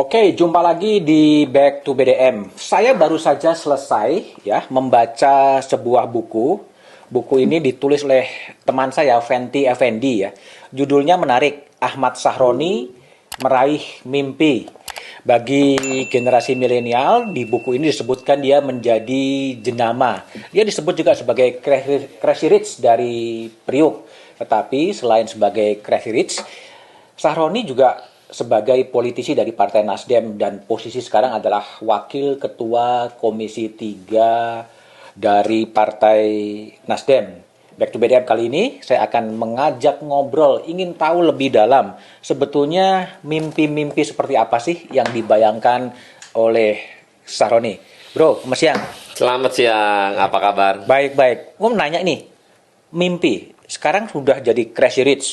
Oke, jumpa lagi di Back to BDM. Saya baru saja selesai ya membaca sebuah buku. Buku ini ditulis oleh teman saya, Fenty Effendi ya. Judulnya menarik, Ahmad Sahroni Meraih Mimpi. Bagi generasi milenial, di buku ini disebutkan dia menjadi jenama. Dia disebut juga sebagai Crazy Rich dari Priuk. Tetapi selain sebagai Crazy Rich, Sahroni juga sebagai politisi dari Partai Nasdem dan posisi sekarang adalah Wakil Ketua Komisi 3 dari Partai Nasdem. Back to BDM kali ini saya akan mengajak ngobrol, ingin tahu lebih dalam sebetulnya mimpi-mimpi seperti apa sih yang dibayangkan oleh Sahroni. Bro, selamat siang. Selamat siang, apa kabar? Baik-baik. Gue nanya ini, mimpi sekarang sudah jadi Crazy Rich,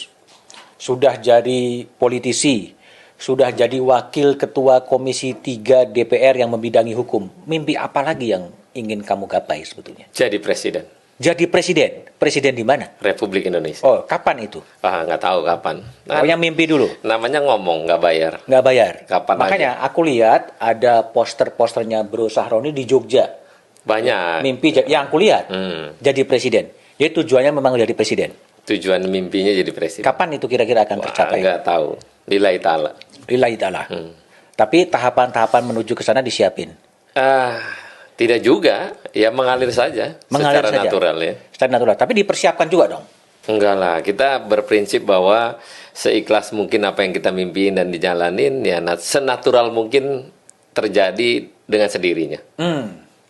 sudah jadi politisi, sudah jadi wakil ketua Komisi 3 DPR yang membidangi hukum. Mimpi apa lagi yang ingin kamu gapai sebetulnya? Jadi presiden. Jadi presiden? Presiden di mana? Republik Indonesia. Oh, kapan itu? Nggak tahu kapan. Pokoknya mimpi dulu. Namanya ngomong, nggak bayar. Nggak bayar? Kapan Makanya aja. aku lihat ada poster-posternya Bro Sahroni di Jogja. Banyak. Mimpi yang aku lihat jadi presiden. Jadi tujuannya memang jadi presiden. Tujuan mimpinya jadi presiden. Kapan itu kira-kira akan tercapai? Nggak tahu. Lillahi ta'ala. Lillahi ta'ala. Tapi tahapan-tahapan menuju ke sana disiapin. Tidak juga. Ya mengalir saja. Mengalir secara saja. natural ya. Secara natural. Tapi dipersiapkan juga dong. Enggak lah. Kita berprinsip bahwa seikhlas mungkin apa yang kita mimpiin dan dijalanin, ya senatural mungkin terjadi dengan sendirinya.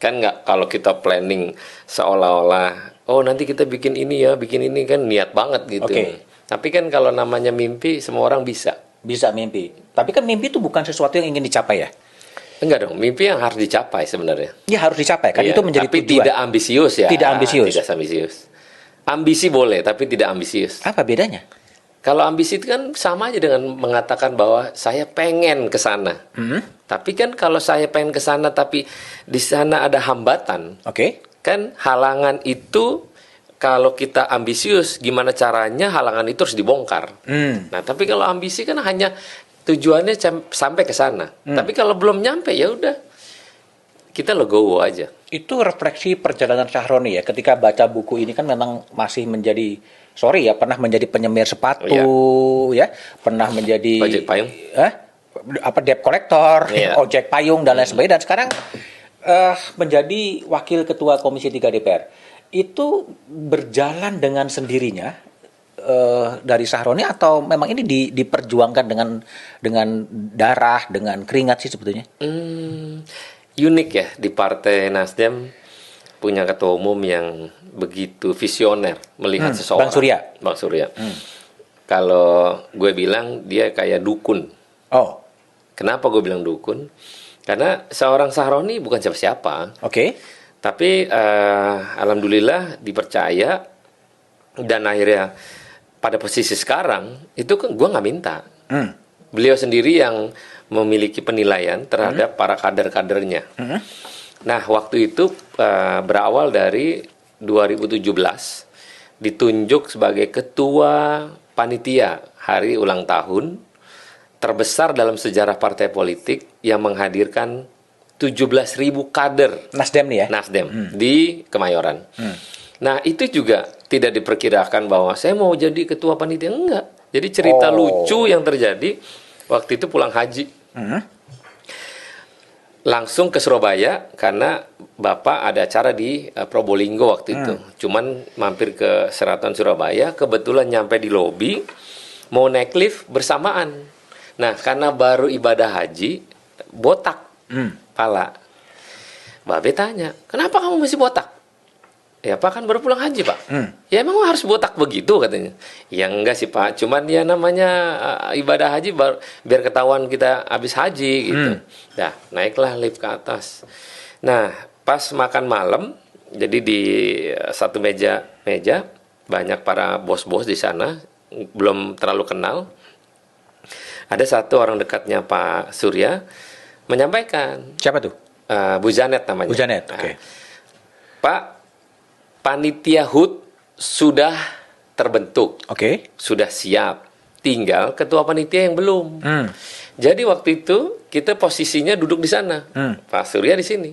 Kan nggak kalau kita planning seolah-olah, oh nanti kita bikin ini ya, bikin ini kan niat banget gitu. Oke. Tapi kan kalau namanya mimpi, semua orang bisa. Bisa mimpi. Tapi kan mimpi itu bukan sesuatu yang ingin dicapai ya? Enggak dong, mimpi yang harus dicapai sebenarnya. Ya harus dicapai kan, Iya, itu menjadi tapi tujuan. tidak ambisius ya. Tidak ambisius. Tidak ambisius. Ambisi boleh, tapi tidak ambisius. Apa bedanya? Kalau ambisi itu kan sama aja dengan mengatakan bahwa saya pengen ke sana. Tapi kan kalau saya pengen ke sana tapi di sana ada hambatan. Oke. Kan halangan itu kalau kita ambisius gimana caranya halangan itu harus dibongkar. Nah, tapi kalau ambisi kan hanya tujuannya sampai ke sana. Tapi kalau belum nyampe ya udah kita legowo aja. Itu refleksi perjalanan Sahroni ya. Ketika baca buku ini kan memang masih menjadi pernah menjadi penyemir sepatu ya, pernah menjadi Ojek payung. Debt collector, Iya. ojek payung dan lain sebagainya, dan sekarang menjadi wakil ketua Komisi 3 DPR. Itu berjalan dengan sendirinya dari Sahroni atau memang ini diperjuangkan dengan darah, dengan keringat sih sebetulnya? Unik ya di Partai Nasdem punya ketua umum yang begitu visioner melihat seseorang. Bang Surya. Kalau gue bilang dia kayak dukun. Oh. Kenapa gue bilang dukun? Karena seorang Sahroni bukan siapa-siapa. Oke. Tapi alhamdulillah dipercaya dan akhirnya pada posisi sekarang itu kan gue nggak minta. Beliau sendiri yang memiliki penilaian terhadap para kader-kadernya. Nah waktu itu berawal dari 2017 ditunjuk sebagai ketua panitia hari ulang tahun terbesar dalam sejarah partai politik yang menghadirkan 17.000 kader Nasdem nih ya? Nasdem di Kemayoran. Nah itu juga tidak diperkirakan bahwa saya mau jadi ketua panitia, enggak. Jadi cerita lucu yang terjadi waktu itu pulang haji. Langsung ke Surabaya karena Bapak ada acara di Probolinggo waktu itu. Cuman mampir ke Seraton Surabaya, kebetulan nyampe di lobi, mau naik lift bersamaan. Nah, karena baru ibadah haji, botak pala. Babe tanya, kenapa kamu masih botak? Ya Pak kan baru pulang haji Pak. Ya emang harus botak begitu katanya. Ya enggak sih Pak, cuman ya namanya ibadah haji biar ketahuan kita habis haji gitu. Nah naiklah lift ke atas. Nah pas makan malam, jadi di satu meja banyak para bos-bos di sana, belum terlalu kenal. Ada satu orang dekatnya Pak Surya menyampaikan. Siapa tuh? Bu Janet namanya. Bu Janet, Nah, oke. Pak, panitia HUT sudah terbentuk, Oke. sudah siap. Tinggal ketua panitia yang belum. Jadi waktu itu kita posisinya duduk di sana, Pak Surya di sini.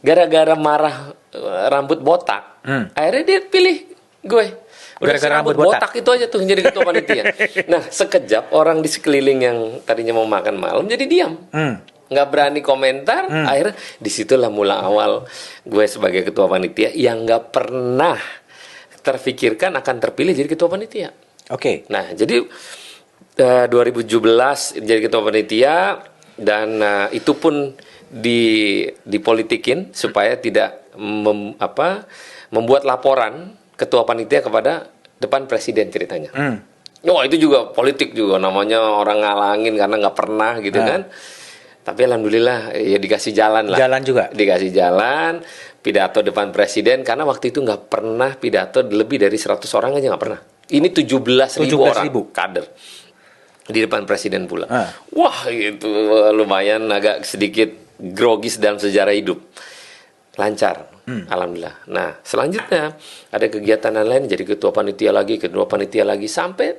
Gara-gara marah rambut botak, akhirnya dia pilih gue. Udah Gara-gara rambut rambut botak itu aja tuh yang jadi ketua panitia. Nah sekejap orang di sekeliling yang tadinya mau makan malam jadi diam. Nggak berani komentar. Akhirnya disitulah mula awal gue sebagai ketua panitia yang nggak pernah terfikirkan akan terpilih jadi ketua panitia. Oke. Nah jadi 2017 jadi ketua panitia dan itu pun dipolitikin supaya tidak membuat laporan ketua panitia kepada depan presiden ceritanya. Oh itu juga politik juga, namanya orang ngalangin karena nggak pernah gitu kan. Tapi alhamdulillah ya dikasih jalan lah. Jalan juga. Dikasih jalan, pidato depan presiden karena waktu itu nggak pernah pidato lebih dari 100 orang aja nggak pernah. Ini 17.000 orang kader di depan presiden pula. Wah itu lumayan agak sedikit grogis dalam sejarah hidup. Lancar, alhamdulillah. Nah selanjutnya ada kegiatan lain jadi ketua panitia lagi sampai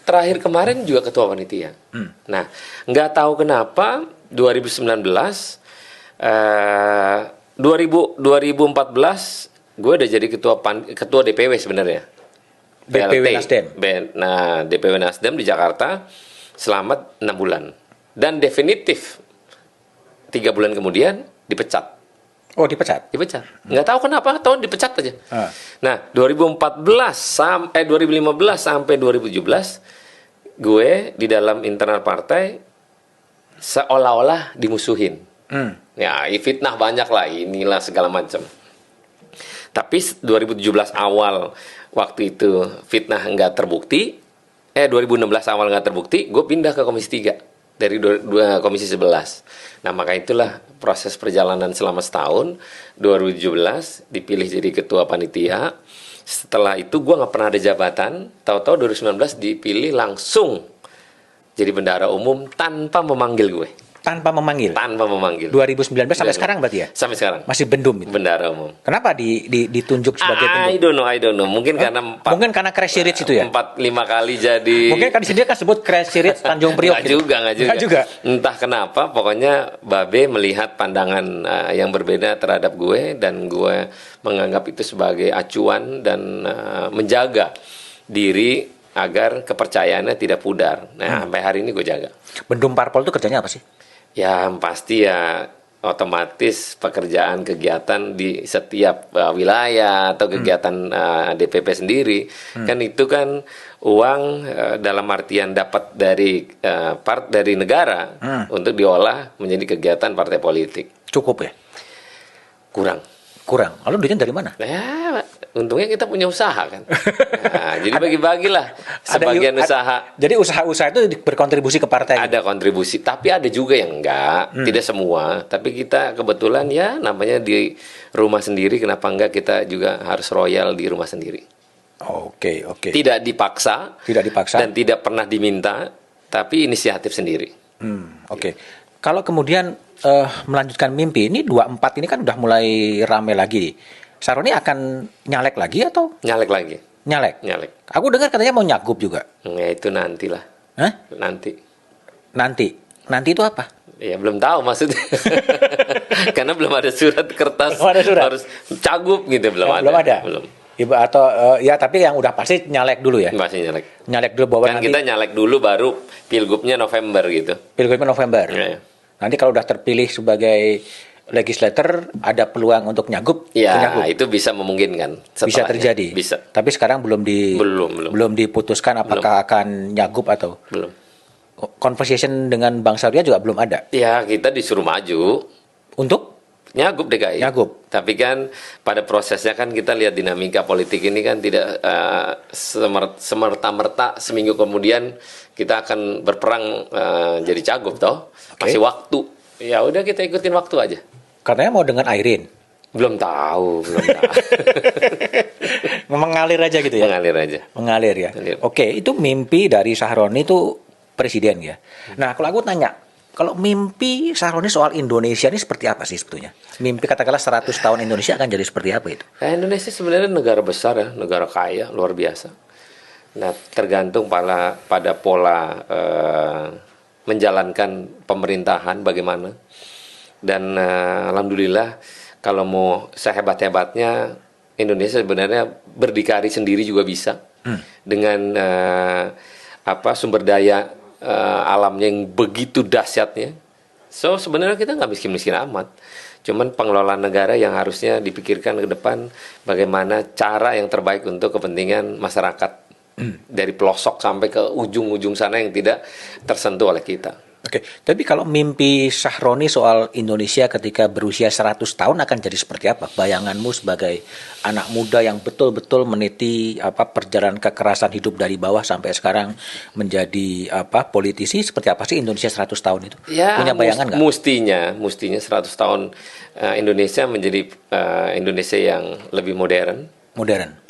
terakhir kemarin juga ketua panitia. Nah nggak tahu kenapa 2019 2014 gue udah jadi ketua DPW sebenarnya. DPW Nasdem. Nah, DPW Nasdem di Jakarta selama 6 bulan. Dan definitif 3 bulan kemudian dipecat. Oh, dipecat? Dipecat. Nggak tahu kenapa, tahun dipecat aja. Nah, 2015 sampai 2017 gue di dalam internal partai seolah-olah dimusuhin. Ya, fitnah banyak lah, inilah segala macam. Tapi 2017 awal waktu itu fitnah nggak terbukti, 2016 awal nggak terbukti, gue pindah ke Komisi 3 dari Komisi 11. Nah maka itulah proses perjalanan selama setahun. 2017 dipilih jadi ketua panitia. Setelah itu gue nggak pernah ada jabatan. Tahu-tahu 2019 dipilih langsung jadi bendahara umum tanpa memanggil gue. Tanpa memanggil? Tanpa memanggil. 2019 sampai sekarang berarti ya? Sampai sekarang. Masih bendum itu? Bendahara umum. Kenapa ditunjuk sebagai bendum? I don't know. Mungkin karena mungkin karena Crazy Rich itu ya? 4-5 kali jadi. Mungkin kan di sini kan sebut Crazy Rich Tanjung Priok. Nggak juga. Entah kenapa, pokoknya Babe melihat pandangan yang berbeda terhadap gue dan gue menganggap itu sebagai acuan dan menjaga diri agar kepercayaannya tidak pudar. Nah, sampai hari ini gue jaga. Bendum parpol itu kerjanya apa sih? Ya pasti ya otomatis pekerjaan kegiatan di setiap wilayah atau kegiatan DPP sendiri kan itu kan uang dalam artian dapat dari negara untuk diolah menjadi kegiatan partai politik. Cukup ya? Kurang. Lalu duitnya dari mana? Ya, untungnya kita punya usaha kan. Nah, jadi bagi-bagilah sebagian usaha. Jadi usaha-usaha itu berkontribusi ke partai. Ada kontribusi, tapi ada juga yang enggak, tidak semua. Tapi kita kebetulan ya namanya di rumah sendiri, kenapa enggak kita juga harus royal di rumah sendiri. Oke. Tidak dipaksa. Dan tidak pernah diminta, tapi inisiatif sendiri. Oke. Kalau kemudian melanjutkan mimpi, ini 24 ini kan udah mulai rame lagi. Sahroni akan nyalek lagi atau? Nyalek lagi. Nyalek. Aku dengar katanya mau nyagup juga. Ya itu nantilah. Hah? Nanti itu apa? Ya belum tahu maksudnya. Karena belum ada surat kertas. Harus cagup gitu belum ada. Belum. Ya tapi yang udah pasti nyalek dulu ya. Pasti nyalek. Nyalek dulu bahwa kan kita nyalek dulu baru pilgubnya November gitu. Pilgubnya November. Ya. Nanti kalau udah terpilih sebagai legislator ada peluang untuk nyagup. Ya, itu bisa memungkinkan. Bisa terjadi. Bisa. Tapi sekarang belum diputuskan apakah akan nyagup atau belum. Conversation dengan Bang Surya juga belum ada. Ya, kita disuruh maju untuk nyagup DKI. Nyagup. Tapi kan pada prosesnya kan kita lihat dinamika politik ini kan tidak semerta-merta seminggu kemudian kita akan berperang jadi cagup toh. Masih waktu. Ya udah kita ikutin waktu aja. Katanya mau dengan Airin. Belum tahu. Mengalir aja gitu ya. Mengalir ya. Oke, itu mimpi dari Sahroni itu presiden ya. Nah, kalau aku tanya, kalau mimpi Sahroni soal Indonesia ini seperti apa sih sebetulnya? Mimpi katakanlah 100 tahun Indonesia akan jadi seperti apa itu? Indonesia sebenarnya negara besar ya, negara kaya, luar biasa. Nah, tergantung pada pola menjalankan pemerintahan bagaimana. Dan alhamdulillah kalau mau sehebat-hebatnya Indonesia sebenarnya berdikari sendiri juga bisa dengan sumber daya alamnya yang begitu dahsyatnya. So sebenarnya kita nggak miskin-miskin amat. Cuman pengelolaan negara yang harusnya dipikirkan ke depan bagaimana cara yang terbaik untuk kepentingan masyarakat dari pelosok sampai ke ujung-ujung sana yang tidak tersentuh oleh kita. Oke, tapi kalau mimpi Syahroni soal Indonesia ketika berusia 100 tahun akan jadi seperti apa? Bayanganmu sebagai anak muda yang betul-betul meniti perjalanan kekerasan hidup dari bawah sampai sekarang menjadi politisi, seperti apa sih Indonesia 100 tahun itu? Ya, punya bayangan nggak? Mestinya 100 tahun Indonesia menjadi Indonesia yang lebih modern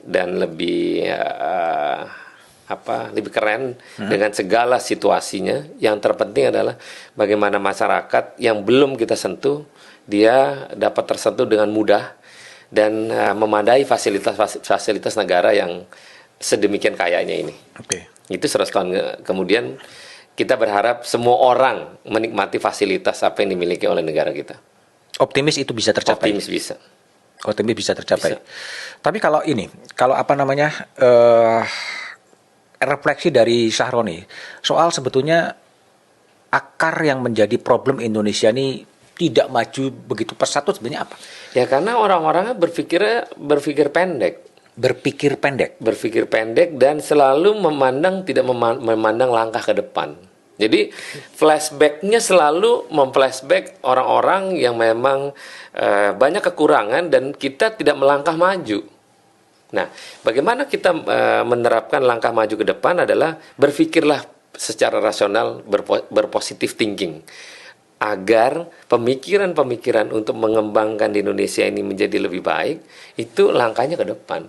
dan lebih lebih keren dengan segala situasinya. Yang terpenting adalah bagaimana masyarakat yang belum kita sentuh dia dapat tersentuh dengan mudah dan memadai fasilitas negara yang sedemikian kayanya ini. Itu 100 tahun kemudian kita berharap semua orang menikmati fasilitas apa yang dimiliki oleh negara kita. Optimis itu bisa tercapai. Optimis bisa. Optimis bisa tercapai. Bisa. Tapi kalau refleksi dari Syahroni soal sebetulnya akar yang menjadi problem Indonesia ini tidak maju begitu pesat itu sebenarnya apa? Ya karena orang-orangnya berpikir pendek. Berpikir pendek dan selalu tidak memandang langkah ke depan. Jadi flashbacknya selalu memflashback orang-orang yang memang banyak kekurangan dan kita tidak melangkah maju. Nah, bagaimana kita menerapkan langkah maju ke depan adalah berpikirlah secara rasional, berpositif thinking. Agar pemikiran-pemikiran untuk mengembangkan di Indonesia ini menjadi lebih baik, itu langkahnya ke depan.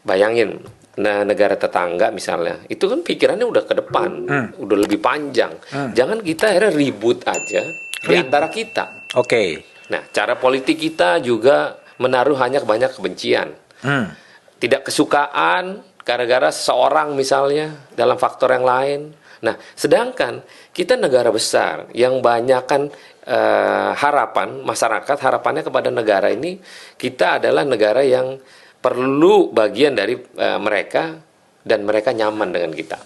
Bayangin, negara tetangga misalnya, itu kan pikirannya udah ke depan, udah lebih panjang. Jangan kita akhirnya ribut aja di antara kita. Nah, cara politik kita juga menaruh hanya banyak kebencian. Tidak kesukaan gara-gara seseorang misalnya dalam faktor yang lain. Nah, sedangkan kita negara besar yang banyakkan harapan masyarakat, harapannya kepada negara ini, kita adalah negara yang perlu bagian dari mereka dan mereka nyaman dengan kita.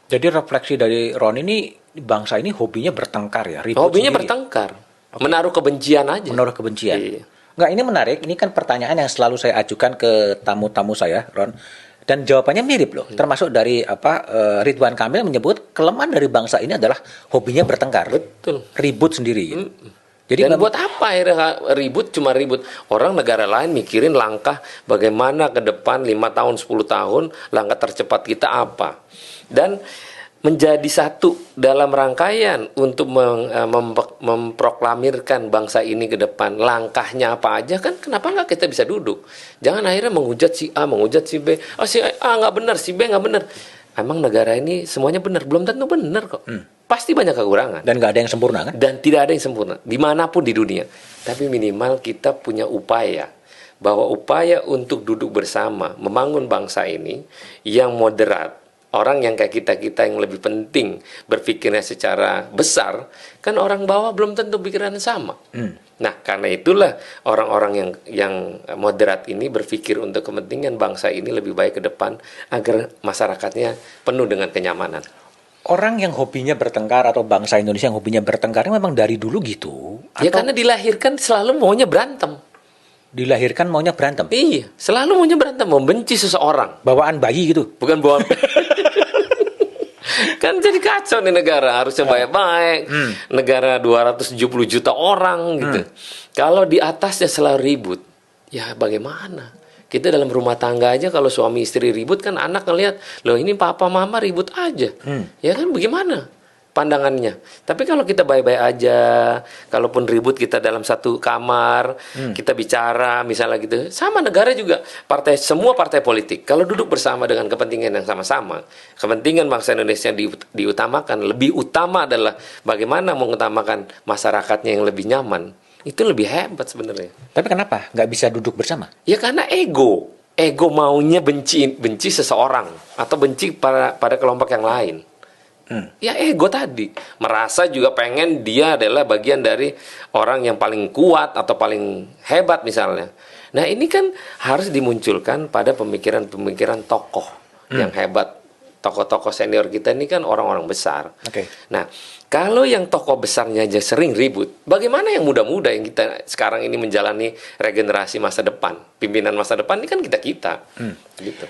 Jadi refleksi dari Ron ini, bangsa ini hobinya bertengkar ya, ribut hobinya sendiri. Bertengkar, menaruh kebencian aja. Menaruh kebencian. Iya. Nggak, ini menarik. Ini kan pertanyaan yang selalu saya ajukan ke tamu-tamu saya, Ron. Dan jawabannya mirip loh. Termasuk dari Ridwan Kamil menyebut kelemahan dari bangsa ini adalah hobinya bertengkar. Betul. Ribut sendiri. Gitu. Jadi dan buat apa akhirnya ribut, cuma ribut. Orang negara lain mikirin langkah bagaimana ke depan 5 tahun, 10 tahun, langkah tercepat kita apa. Dan menjadi satu dalam rangkaian untuk memproklamirkan bangsa ini ke depan, langkahnya apa aja, kan kenapa nggak kita bisa duduk? Jangan akhirnya menghujat si A, menghujat si B. Oh, si A nggak benar, si B nggak benar. Emang negara ini semuanya benar? Belum tentu benar kok. Pasti banyak kekurangan. Dan nggak ada yang sempurna kan? Dan tidak ada yang sempurna, dimanapun di dunia. Tapi minimal kita punya upaya, bahwa upaya untuk duduk bersama, membangun bangsa ini yang moderat, orang yang kayak kita-kita yang lebih penting berpikirnya secara besar, kan orang bawah belum tentu pikirannya sama. Nah, karena itulah orang-orang yang moderat ini berpikir untuk kepentingan bangsa ini lebih baik ke depan agar masyarakatnya penuh dengan kenyamanan. Orang yang hobinya bertengkar atau bangsa Indonesia yang hobinya bertengkar memang dari dulu gitu? Ya karena dilahirkan selalu maunya berantem. Dilahirkan maunya berantem? Iya, selalu maunya berantem, membenci seseorang. Bawaan bayi gitu? Bukan bawaan. Kan jadi kacau nih negara, harusnya baik-baik. Negara 270 juta orang gitu. Kalau di atasnya selalu ribut, ya bagaimana? Kita dalam rumah tangga aja kalau suami istri ribut kan anak ngelihat, loh ini papa mama ribut aja. Ya kan bagaimana pandangannya? Tapi kalau kita baik-baik aja, kalaupun ribut kita dalam satu kamar, kita bicara misalnya gitu. Sama negara juga, semua partai politik kalau duduk bersama dengan kepentingan yang sama-sama, kepentingan bangsa Indonesia yang diutamakan, lebih utama adalah bagaimana mengutamakan masyarakatnya yang lebih nyaman. Itu lebih hebat sebenarnya. Tapi kenapa nggak bisa duduk bersama? Ya karena ego maunya benci seseorang atau benci pada kelompok yang lain. Ya ego tadi. Merasa juga pengen dia adalah bagian dari orang yang paling kuat atau paling hebat misalnya. Nah ini kan harus dimunculkan pada pemikiran-pemikiran tokoh yang hebat. Tokoh-tokoh senior kita ini kan orang-orang besar. Oke. Nah, kalau yang tokoh besarnya aja sering ribut, bagaimana yang muda-muda yang kita sekarang ini menjalani regenerasi masa depan, pimpinan masa depan ini kan kita-kita. Gitu.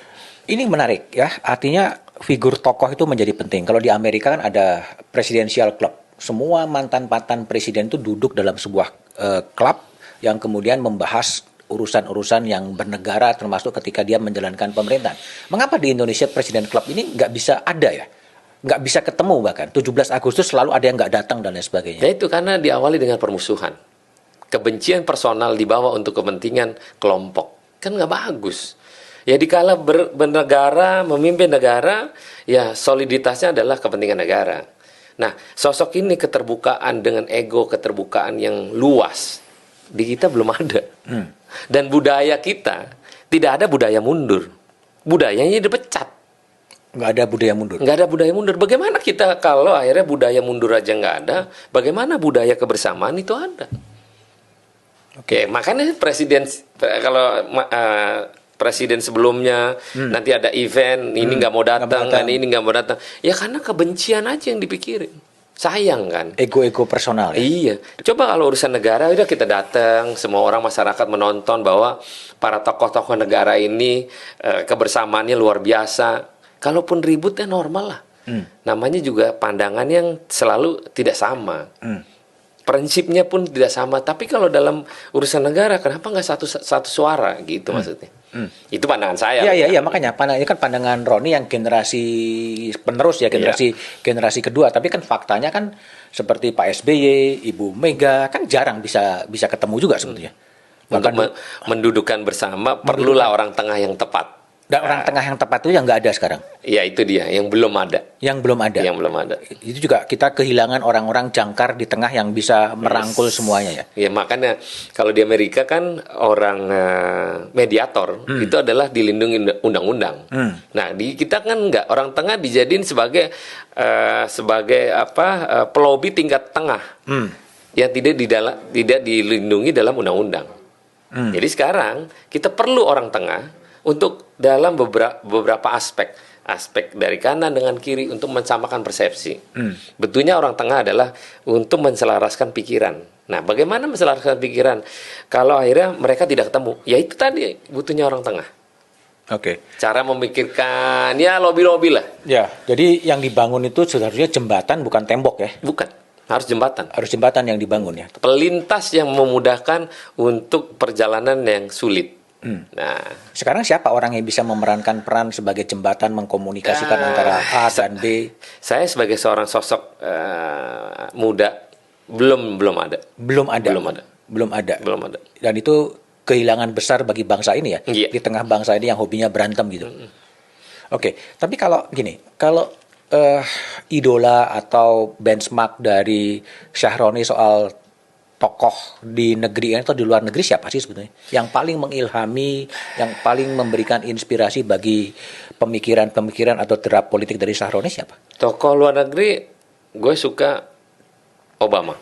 Ini menarik ya, artinya figur tokoh itu menjadi penting. Kalau di Amerika kan ada presidential club. Semua mantan-mantan presiden itu duduk dalam sebuah klub yang kemudian membahas urusan-urusan yang bernegara, termasuk ketika dia menjalankan pemerintahan. Mengapa di Indonesia presiden klub ini nggak bisa ada ya? Nggak bisa ketemu bahkan. 17 Agustus selalu ada yang nggak datang dan lain sebagainya. Ya itu karena diawali dengan permusuhan. Kebencian personal dibawa untuk kepentingan kelompok. Kan nggak bagus. Ya dikala bernegara, memimpin negara, ya soliditasnya adalah kepentingan negara. Nah, sosok ini keterbukaan dengan ego, keterbukaan yang luas, di kita belum ada. Dan budaya kita, tidak ada budaya mundur. Budayanya dipecat. Nggak ada budaya mundur. Nggak ada budaya mundur. Bagaimana kita kalau akhirnya budaya mundur aja nggak ada, bagaimana budaya kebersamaan itu ada? Oke, makanya presiden sebelumnya nanti ada event ini nggak mau datang, ini nggak mau datang, ya karena kebencian aja yang dipikirin, sayang kan, Ego-ego personal ya? iya. Coba kalau urusan negara udah kita datang, semua orang masyarakat menonton bahwa para tokoh-tokoh negara ini kebersamaannya luar biasa, kalaupun ribut ya normal lah, namanya juga pandangan yang selalu tidak sama. Prinsipnya pun tidak sama, tapi kalau dalam urusan negara kenapa nggak satu suara gitu maksudnya? Itu pandangan saya. Iya, makanya pandangannya kan pandangan Roni yang generasi penerus ya, generasi kedua. Tapi kan faktanya kan seperti Pak SBY, Ibu Mega kan jarang bisa ketemu juga sebetulnya. Untuk mendudukan bersama perlulah orang tengah yang tepat. Dan orang tengah yang tepat itu yang nggak ada sekarang. Ya itu dia, yang belum ada. Yang belum ada. Yang belum ada. Itu juga kita kehilangan orang-orang jangkar di tengah yang bisa merangkul semuanya ya. Ya makanya kalau di Amerika kan orang mediator itu adalah dilindungi undang-undang. Nah di kita kan enggak, orang tengah dijadiin sebagai pelobi tingkat tengah yang tidak dilindungi dalam undang-undang. Jadi sekarang kita perlu orang tengah untuk dalam beberapa aspek dari kanan dengan kiri untuk mensamakan persepsi. Betulnya orang tengah adalah untuk menselaraskan pikiran. Nah, bagaimana menselaraskan pikiran? Kalau akhirnya mereka tidak ketemu, ya itu tadi butuhnya orang tengah. Oke. Cara memikirkan, ya lobby-lobby lah. Ya, jadi yang dibangun itu seharusnya jembatan bukan tembok ya. Bukan, harus jembatan. Harus jembatan yang dibangun ya. Pelintas yang memudahkan untuk perjalanan yang sulit. Nah, sekarang siapa orang yang bisa memerankan peran sebagai jembatan mengkomunikasikan antara A dan B? Saya sebagai seorang sosok muda belum ada. Belum ada. Dan itu kehilangan besar bagi bangsa ini ya. Iya. Di tengah bangsa ini yang hobinya berantem gitu. Oke, tapi kalau idola atau benchmark dari Syahroni soal tokoh di negeri ini atau di luar negeri siapa sih sebetulnya? Yang paling mengilhami, yang paling memberikan inspirasi bagi pemikiran-pemikiran atau derap politik dari Syahroni siapa? Tokoh luar negeri, gue suka Obama.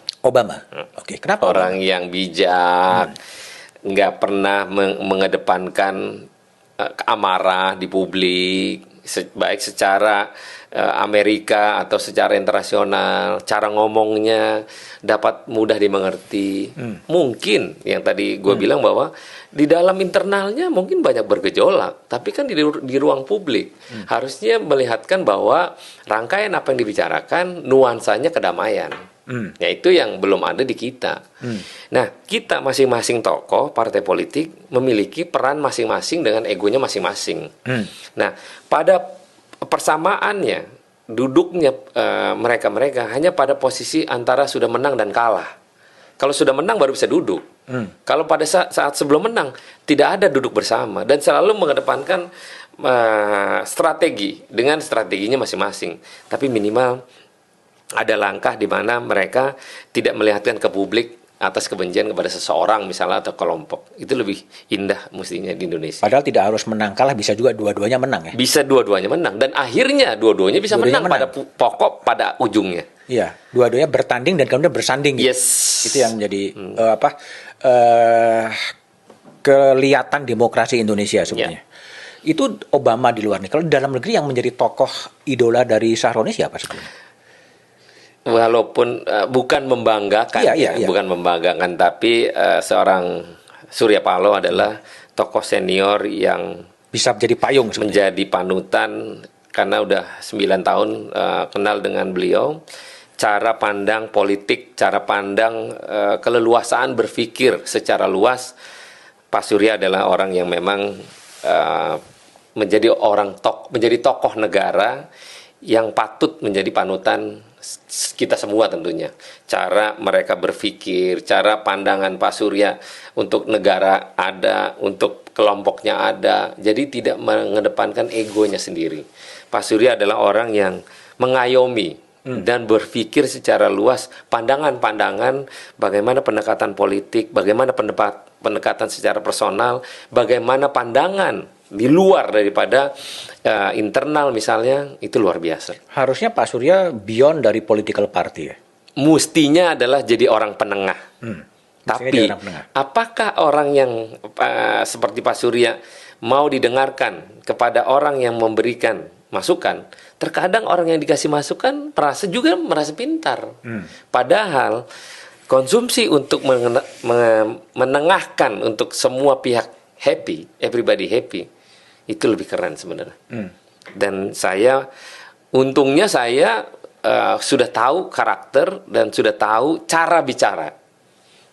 Oke, kenapa? Orang yang bijak, nggak pernah mengedepankan amarah di publik, baik secara Amerika atau secara internasional, cara ngomongnya dapat mudah dimengerti. Mungkin yang tadi gue bilang bahwa di dalam internalnya mungkin banyak bergejolak, tapi kan di ruang publik harusnya melihatkan bahwa rangkaian apa yang dibicarakan nuansanya kedamaian. Ya itu yang belum ada di kita. Nah, kita masing-masing tokoh partai politik memiliki peran masing-masing dengan egonya masing-masing. Nah, pada persamaannya, duduknya mereka hanya pada posisi antara sudah menang dan kalah. Kalau sudah menang baru bisa duduk. Kalau pada saat sebelum menang tidak ada duduk bersama dan selalu mengedepankan strategi dengan strateginya masing-masing. Tapi minimal ada langkah di mana mereka tidak melihatkan ke publik atas kebencian kepada seseorang misalnya atau kelompok. Itu lebih indah mestinya di Indonesia. Padahal tidak harus menang kalah, bisa juga dua-duanya menang ya. Bisa dua-duanya menang dan akhirnya dua-duanya bisa Dua-duanya menang pada pokok pada ujungnya. Iya, dua-duanya bertanding dan kemudian bersanding. Gitu. Yes. Itu yang menjadi kelihatan demokrasi Indonesia sebenarnya. Itu Obama di luar negeri. Kalau di dalam negeri yang menjadi tokoh idola dari Sahroni siapa sebenarnya? Walaupun bukan membanggakan, Iya. bukan membanggakan, tapi seorang Surya Paloh adalah tokoh senior yang Bisa menjadi payung sebenarnya. menjadi panutan karena udah 9 tahun kenal dengan beliau. Cara pandang politik, cara pandang keleluasaan berpikir secara luas, Pak Surya adalah orang yang memang menjadi tokoh negara yang patut menjadi panutan kita semua tentunya. Cara mereka berpikir, cara pandangan Pak Surya untuk negara ada, untuk kelompoknya ada. Jadi tidak mengedepankan egonya sendiri. Pak Surya adalah orang yang mengayomi dan berpikir secara luas, pandangan-pandangan, bagaimana pendekatan politik, bagaimana pendekatan secara personal, bagaimana pandangan di luar daripada internal misalnya, itu luar biasa. Harusnya Pak Surya beyond dari political party ya. Mestinya adalah jadi orang penengah. Tapi jadi orang penengah. apakah orang yang seperti Pak Surya mau didengarkan kepada orang yang memberikan masukan? Terkadang orang yang dikasih masukan merasa pintar. Padahal konsumsi untuk menengahkan untuk semua pihak happy, everybody happy, itu lebih keren sebenarnya. Dan untungnya saya sudah tahu karakter dan sudah tahu cara bicara.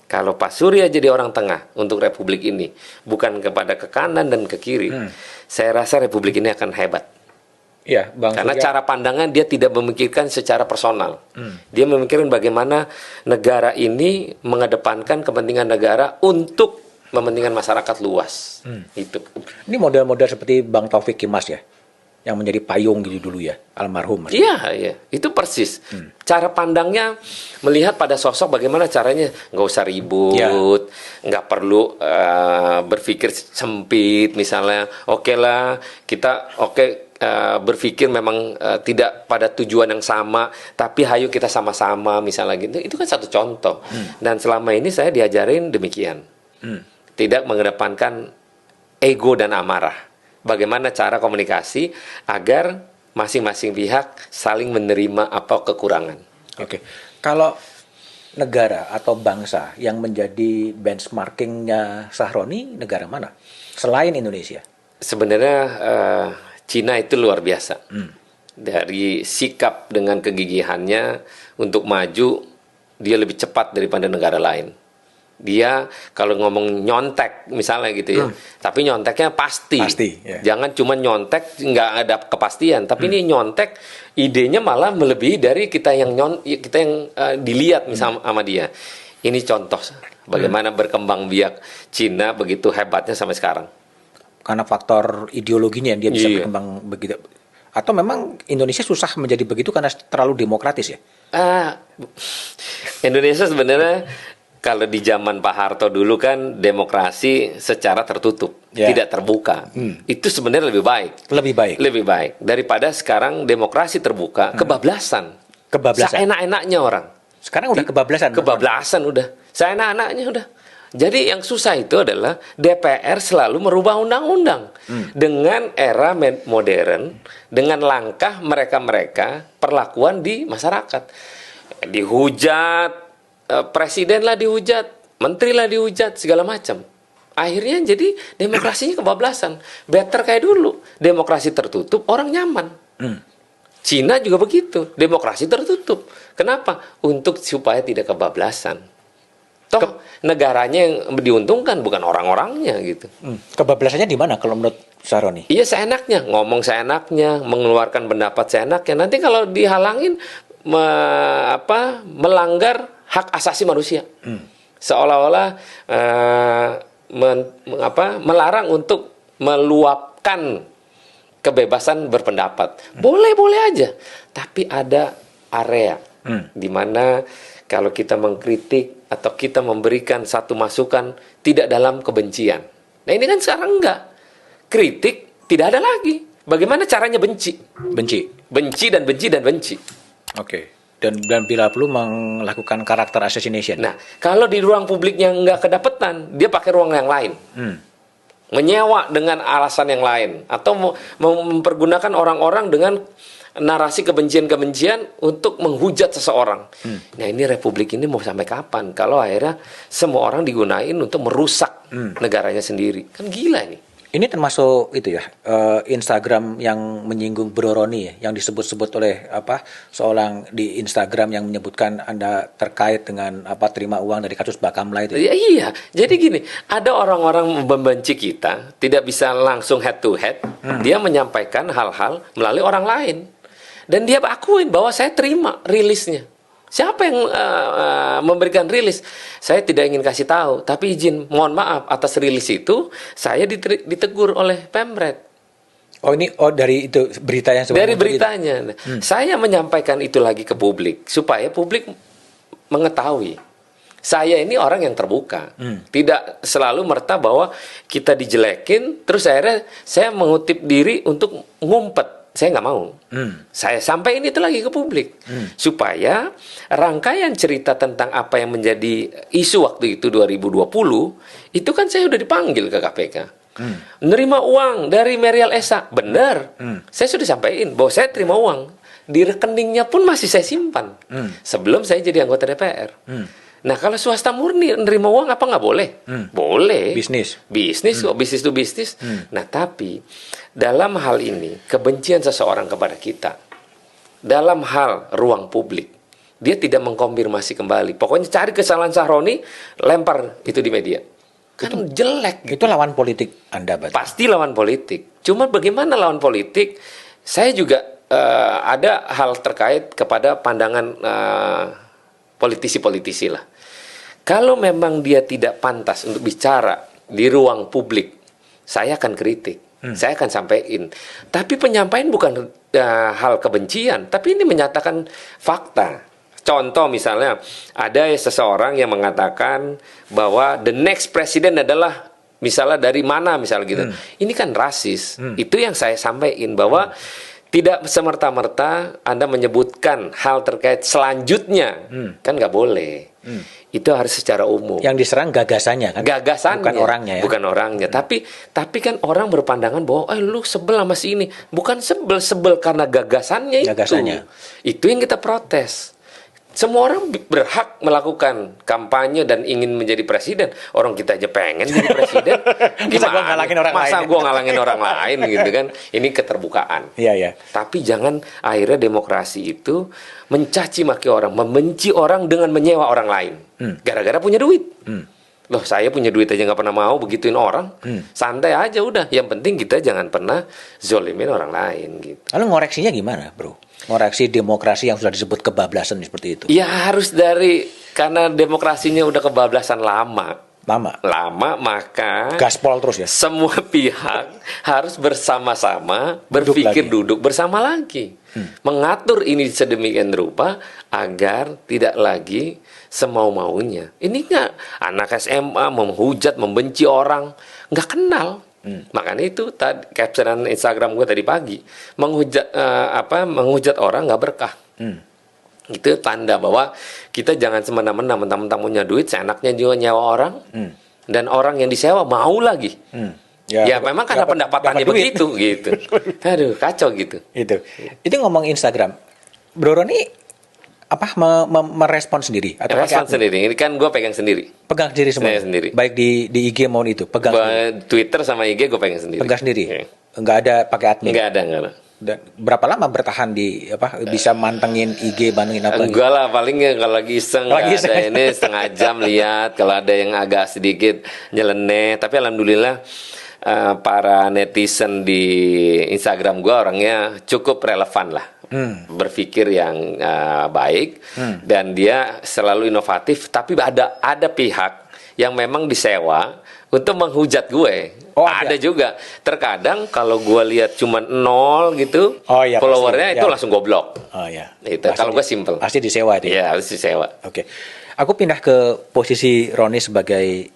Kalau Pak Surya jadi orang tengah untuk Republik ini, bukan kepada ke kanan dan ke kiri, saya rasa Republik ini akan hebat. Iya, Bang Karena Surya. cara pandangnya dia tidak memikirkan secara personal. Dia memikirkan bagaimana negara ini mengedepankan kepentingan negara untuk kepentingan masyarakat luas. Itu. Ini model-model seperti Bang Taufik Kimas ya, yang menjadi payung gitu dulu ya, almarhum. Iya, itu persis. Cara pandangnya melihat pada sosok bagaimana caranya, nggak usah ribut, nggak perlu berpikir sempit misalnya. Oke lah, kita berpikir memang tidak pada tujuan yang sama, tapi hayu kita sama-sama misalnya gitu. Itu kan satu contoh. Dan selama ini saya diajarin demikian. Tidak mengedepankan ego dan amarah. Bagaimana cara komunikasi agar masing-masing pihak saling menerima apa kekurangan. Oke. Kalau negara atau bangsa yang menjadi benchmarkingnya Sahroni, negara mana? Selain Indonesia. Sebenarnya Cina itu luar biasa. Dari sikap dengan kegigihannya untuk maju, dia lebih cepat daripada negara lain. Dia kalau ngomong nyontek misalnya gitu ya, tapi nyonteknya pasti. Ya. Jangan cuma nyontek nggak ada kepastian, tapi ini nyontek idenya malah melebihi dari kita yang dilihat misalnya sama dia. Ini contoh bagaimana berkembang biak Cina begitu hebatnya sampai sekarang. Karena faktor ideologinya dia bisa berkembang begitu. Atau memang Indonesia susah menjadi begitu karena terlalu demokratis ya? Indonesia sebenarnya kalau di zaman Pak Harto dulu kan demokrasi secara tertutup, tidak terbuka. Itu sebenarnya lebih baik. Lebih baik daripada sekarang demokrasi terbuka, kebablasan. Seenak-enaknya orang. Sekarang udah kebablasan. Kebablasan udah. Seenak-enaknya udah. Jadi yang susah itu adalah DPR selalu merubah undang-undang dengan era modern, dengan langkah mereka perlakuan di masyarakat. Dihujat. Presiden lah dihujat, menteri lah dihujat, segala macam. Akhirnya jadi demokrasinya kebablasan. Better kayak dulu, demokrasi tertutup, orang nyaman. Cina juga begitu, demokrasi tertutup. Kenapa? Untuk supaya tidak kebablasan. Toh negaranya yang diuntungkan bukan orang-orangnya gitu. Kebablasannya di mana kalau menurut Sahroni? Iya seenaknya, ngomong seenaknya, mengeluarkan pendapat seenaknya. Nanti kalau dihalangin melanggar hak asasi manusia, seolah-olah melarang untuk meluapkan kebebasan berpendapat. Boleh-boleh aja, tapi ada area di mana kalau kita mengkritik atau kita memberikan satu masukan tidak dalam kebencian. Nah ini kan sekarang enggak. Kritik tidak ada lagi. Bagaimana caranya benci? Benci. Benci dan benci dan benci. Oke. Dan bila perlu melakukan karakter assassination. Nah, kalau di ruang publiknya nggak kedapetan, dia pakai ruang yang lain. Menyewa dengan alasan yang lain. Atau mempergunakan orang-orang dengan narasi kebencian-kebencian untuk menghujat seseorang. Nah, ini republik ini mau sampai kapan? Kalau akhirnya semua orang digunain untuk merusak negaranya sendiri. Kan gila ini. Ini termasuk itu ya, Instagram yang menyinggung Bro Roni ya, yang disebut-sebut oleh seorang di Instagram yang menyebutkan Anda terkait dengan terima uang dari kasus Bakamla itu. Ya, iya, jadi gini, ada orang-orang membenci kita, tidak bisa langsung head to head, dia menyampaikan hal-hal melalui orang lain. Dan dia akuin bahwa saya terima rilisnya. Siapa yang memberikan rilis? Saya tidak ingin kasih tahu, tapi izin, mohon maaf atas rilis itu, saya ditegur oleh Pemret. Dari itu berita yang dari beritanya. Nah, saya menyampaikan itu lagi ke publik supaya publik mengetahui. Saya ini orang yang terbuka, tidak selalu merta bahwa kita dijelekin, terus akhirnya saya mengutip diri untuk ngumpet. Saya nggak mau. Saya sampaikan itu lagi ke publik. Supaya rangkaian cerita tentang apa yang menjadi isu waktu itu 2020, itu kan saya udah dipanggil ke KPK. Menerima uang dari Merial Esa. Benar. Saya sudah sampaikan bahwa saya terima uang. Di rekeningnya pun masih saya simpan. Sebelum saya jadi anggota DPR. Nah, kalau swasta murni nerima uang apa nggak boleh? Boleh. Bisnis kok, bisnis to bisnis. Nah, tapi dalam hal ini kebencian seseorang kepada kita, dalam hal ruang publik, dia tidak mengkonfirmasi kembali. Pokoknya cari kesalahan Sahroni, lempar itu di media. Kan jelek. Itu lawan politik Anda, berarti? Pasti lawan politik. Cuma bagaimana lawan politik? Saya juga ada hal terkait kepada pandangan politisi-politisi lah. Kalau memang dia tidak pantas untuk bicara di ruang publik, saya akan kritik, saya akan sampaikan. Tapi penyampaian bukan hal kebencian, tapi ini menyatakan fakta. Contoh misalnya, ada seseorang yang mengatakan bahwa the next president adalah misalnya dari mana, misalnya gitu. Ini kan rasis. Itu yang saya sampaikan, bahwa tidak semerta-merta Anda menyebutkan hal terkait selanjutnya, kan nggak boleh. Itu harus secara umum. Yang diserang gagasannya kan? Gagasannya, bukan orangnya ya? Bukan orangnya. Tapi kan orang berpandangan bahwa lu sebel sama si ini. Bukan sebel karena gagasannya. Itu yang kita protes. Semua orang berhak melakukan kampanye dan ingin menjadi presiden. Orang kita aja pengen jadi presiden. Masa gue ngalangin orang lain? Masa gue ngalangin orang lain gitu kan? Ini keterbukaan. Iya. Tapi jangan akhirnya demokrasi itu mencaci maki orang, membenci orang dengan menyewa orang lain. Gara-gara punya duit. Loh, saya punya duit aja nggak pernah mau begituin orang. Santai aja udah. Yang penting kita jangan pernah zolimin orang lain gitu. Lalu ngoreksinya gimana, Bro? Ngoreksi demokrasi yang sudah disebut kebablasan seperti itu? Ya harus karena demokrasinya udah kebablasan lama, maka gaspol terus ya. Semua pihak harus bersama-sama berpikir duduk bersama lagi, mengatur ini sedemikian rupa agar tidak lagi semau-maunya. Ini nggak anak SMA menghujat, membenci orang, nggak kenal. Makanya itu tadi caption Instagram gue tadi pagi, menghujat orang nggak berkah. Itu tanda bahwa kita jangan semena-mena mentang-mentang punya duit, seenaknya juga nyewa orang, dan orang yang disewa mau lagi. Ya memang karena pendapatannya begitu gitu. Aduh, kacau gitu. Itu ngomong Instagram, Bro Roni merespon sendiri atau respon sendiri? Ini kan gue pegang sendiri. Pegang sendiri semua. Sendiri. Baik di IG maupun itu pegang. Twitter sama IG gue pegang sendiri. Pegang sendiri. Enggak ada pakai admin. Enggak ada. Dan berapa lama bertahan di bisa mantengin IG, bandingin apa? Enggak lah, paling kalau lagi iseng, ada ini setengah jam lihat. Kalau ada yang agak sedikit nyeleneh, tapi alhamdulillah para netizen di Instagram gue orangnya cukup relevan lah. Berpikir yang baik, dan dia selalu inovatif. Tapi ada pihak yang memang disewa untuk menghujat gue. Ada juga. Terkadang kalau gue lihat cuma 0 gitu, followernya itu langsung gue blok. Itu kalau gue simple. Pasti disewa itu. Iya, harus disewa. Oke. Aku pindah ke posisi Roni sebagai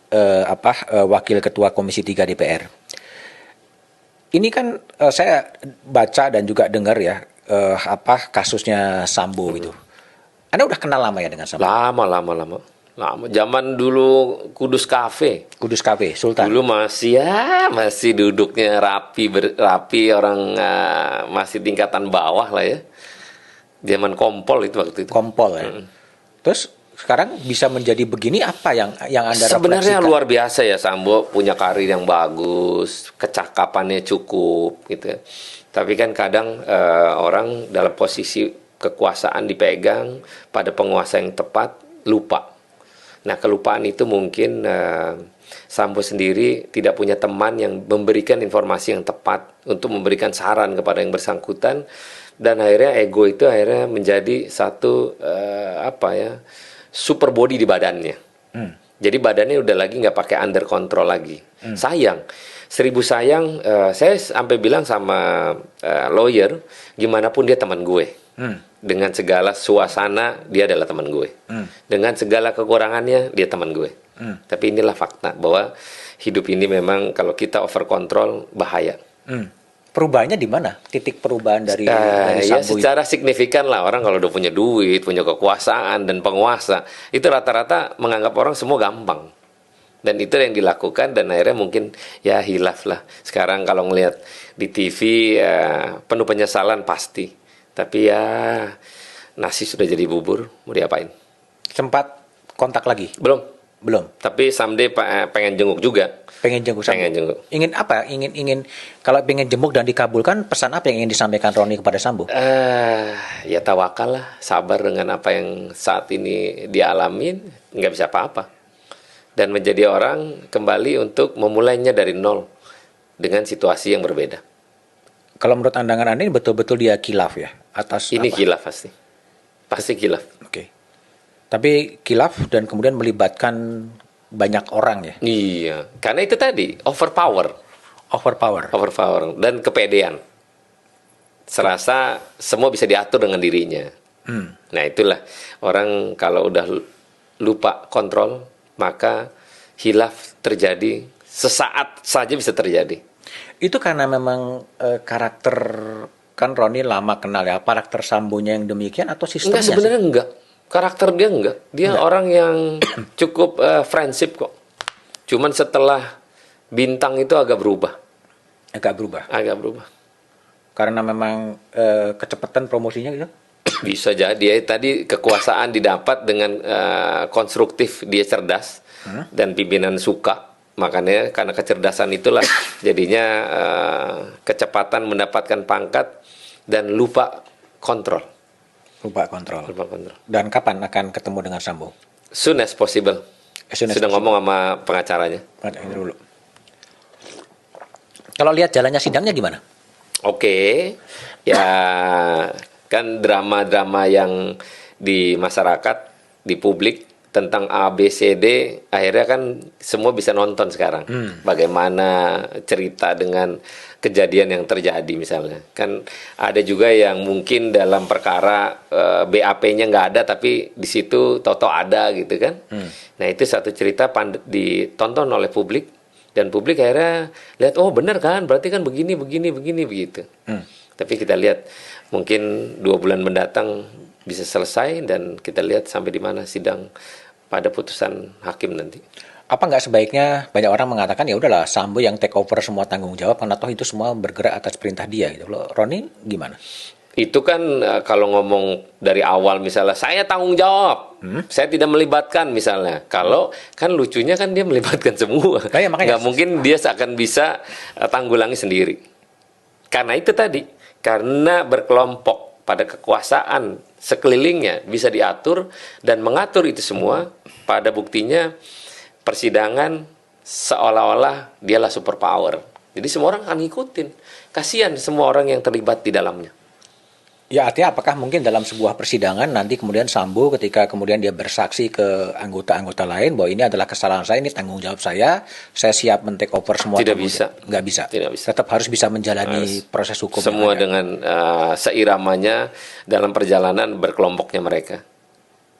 wakil ketua Komisi 3 DPR. Ini kan saya baca dan juga dengar ya kasusnya Sambo itu. Anda udah kenal lama ya dengan Sambo? Lama. Zaman dulu Kudus Cafe. Kudus Cafe, Sultan. Dulu masih duduknya rapi orang masih tingkatan bawah lah ya. Zaman Kompol itu waktu itu. Kompol ya. Terus sekarang bisa menjadi begini, apa yang Anda sebenarnya refleksikan? luar biasa ya, Sambo punya karir yang bagus, kecakapannya cukup gitu. Tapi kan kadang orang dalam posisi kekuasaan dipegang pada penguasa yang tepat lupa. Nah, kelupaan itu mungkin Sambo sendiri tidak punya teman yang memberikan informasi yang tepat untuk memberikan saran kepada yang bersangkutan, dan akhirnya ego itu akhirnya menjadi satu super body di badannya. Jadi badannya udah lagi nggak pakai under control lagi. Sayang, 1000 sayang. Saya sampai bilang sama lawyer, gimana pun dia teman gue. Dengan segala suasana dia adalah teman gue. Dengan segala kekurangannya dia teman gue. Tapi inilah fakta bahwa hidup ini memang kalau kita over control bahaya. Perubahannya di mana? Titik perubahan dari Ya Sambo secara signifikan lah, orang kalau udah punya duit, punya kekuasaan dan penguasa, itu rata-rata menganggap orang semua gampang. Dan itu yang dilakukan, dan akhirnya mungkin ya hilaf lah. Sekarang kalau ngelihat di TV penuh penyesalan pasti. Tapi ya nasi sudah jadi bubur, mau diapain? Sempat kontak lagi? Belum. Tapi someday pengen jenguk juga. Pengen jenguk Sambo. Pengen jenguk. Ingin apa? Ingin kalau pengen jenguk dan dikabulkan, pesan apa yang ingin disampaikan Roni kepada Sambo? Ya tawakal lah, sabar dengan apa yang saat ini dia alamin, nggak bisa apa-apa. Dan menjadi orang kembali untuk memulainya dari nol dengan situasi yang berbeda. Kalau menurut pandangan Anda ini betul-betul dia khilaf ya atas ini apa? Khilaf pasti khilaf. Oke. Tapi khilaf dan kemudian melibatkan banyak orang ya. Iya, karena itu tadi overpower dan kepedean. Serasa semua bisa diatur dengan dirinya. Nah itulah, orang kalau udah lupa kontrol, maka khilaf terjadi sesaat saja bisa terjadi. Itu karena memang karakter, kan Roni lama kenal ya, karakter Sambonya yang demikian atau sistemnya? Enggak, sebenarnya enggak. Karakter dia enggak. Dia orang yang cukup friendship kok. Cuman setelah bintang itu agak berubah. Agak berubah. Karena memang kecepatan promosinya gitu? Bisa jadi ya, tadi kekuasaan didapat dengan konstruktif, dia cerdas dan pimpinan suka. Makanya karena kecerdasan itulah jadinya kecepatan mendapatkan pangkat dan lupa kontrol. Dan kapan akan ketemu dengan Sambo? Soon as possible. Sudah ngomong sama pengacaranya. Dulu. Kalau lihat jalannya sidangnya gimana? Oke. Ya kan drama-drama yang di masyarakat, di publik tentang A, B, C, D, akhirnya kan semua bisa nonton sekarang. Bagaimana cerita dengan kejadian yang terjadi misalnya. Kan ada juga yang mungkin dalam perkara BAP-nya nggak ada, tapi di situ toto ada gitu kan. Nah itu satu cerita ditonton oleh publik, dan publik akhirnya lihat, oh benar kan, berarti kan begini begitu. Tapi kita lihat mungkin 2 bulan mendatang bisa selesai, dan kita lihat sampai di mana sidang pada putusan hakim nanti. Apa nggak sebaiknya, banyak orang mengatakan ya udahlah Sambo yang take over semua tanggung jawab, karena toh itu semua bergerak atas perintah dia gitu. Loh, Roni gimana? Itu kan kalau ngomong dari awal misalnya saya tanggung jawab, saya tidak melibatkan misalnya. Kalau kan lucunya kan dia melibatkan semua. Nggak mungkin dia akan bisa tanggulangi sendiri. Karena itu tadi, karena berkelompok pada kekuasaan sekelilingnya bisa diatur dan mengatur itu semua, pada buktinya persidangan seolah-olah dialah superpower. Jadi semua orang akan ngikutin. Kasihan semua orang yang terlibat di dalamnya. Ya artinya apakah mungkin dalam sebuah persidangan nanti kemudian Sambo ketika kemudian dia bersaksi ke anggota-anggota lain bahwa ini adalah kesalahan saya, ini tanggung jawab saya siap men-take over semua. Tidak bisa. Nggak bisa. Tidak bisa. Tetap harus bisa menjalani proses hukum. Semua dengan seiramanya dalam perjalanan berkelompoknya mereka.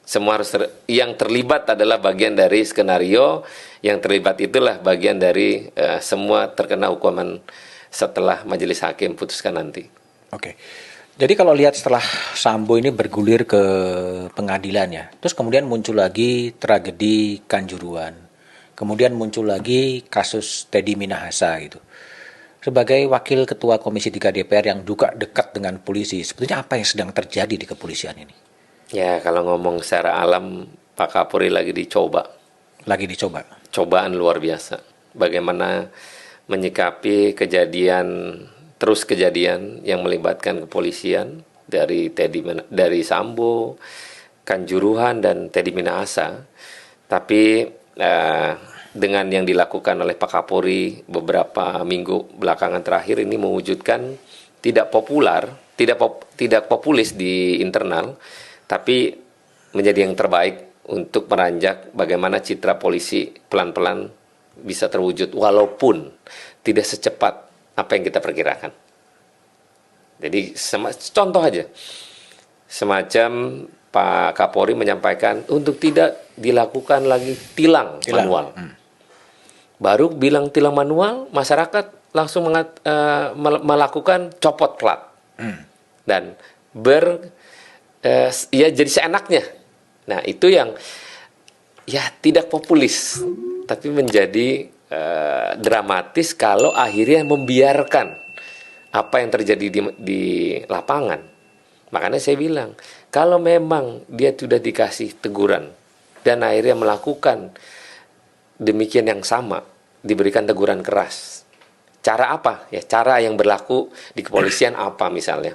Semua harus yang terlibat adalah bagian dari skenario, yang terlibat itulah bagian dari semua terkena hukuman setelah majelis hakim putuskan nanti. Oke. Jadi kalau lihat setelah Sambo ini bergulir ke pengadilan ya, terus kemudian muncul lagi tragedi Kanjuruhan, kemudian muncul lagi kasus Teddy Minahasa gitu. Sebagai wakil ketua Komisi 3 DPR yang juga dekat dengan polisi, sebetulnya apa yang sedang terjadi di kepolisian ini? Ya kalau ngomong secara alam, Pak Kapolri lagi dicoba. Lagi dicoba. Cobaan luar biasa. Bagaimana menyikapi terus kejadian yang melibatkan kepolisian dari Sambo, Kanjuruhan dan Teddy Minahasa. Tapi dengan yang dilakukan oleh Pak Kapolri beberapa minggu belakangan terakhir ini mewujudkan tidak populis di internal, tapi menjadi yang terbaik untuk meranjak bagaimana citra polisi pelan-pelan bisa terwujud walaupun tidak secepat apa yang kita perkirakan. Jadi contoh aja, semacam Pak Kapolri menyampaikan untuk tidak dilakukan lagi tilang manual. Baru bilang tilang manual, masyarakat langsung melakukan copot plat dan ya jadi seenaknya. Nah itu yang ya tidak populis, tapi menjadi dramatis kalau akhirnya membiarkan apa yang terjadi di lapangan. Makanya saya bilang, kalau memang dia sudah dikasih teguran dan akhirnya melakukan demikian yang sama, diberikan teguran keras. Cara apa? Ya cara yang berlaku di kepolisian apa misalnya.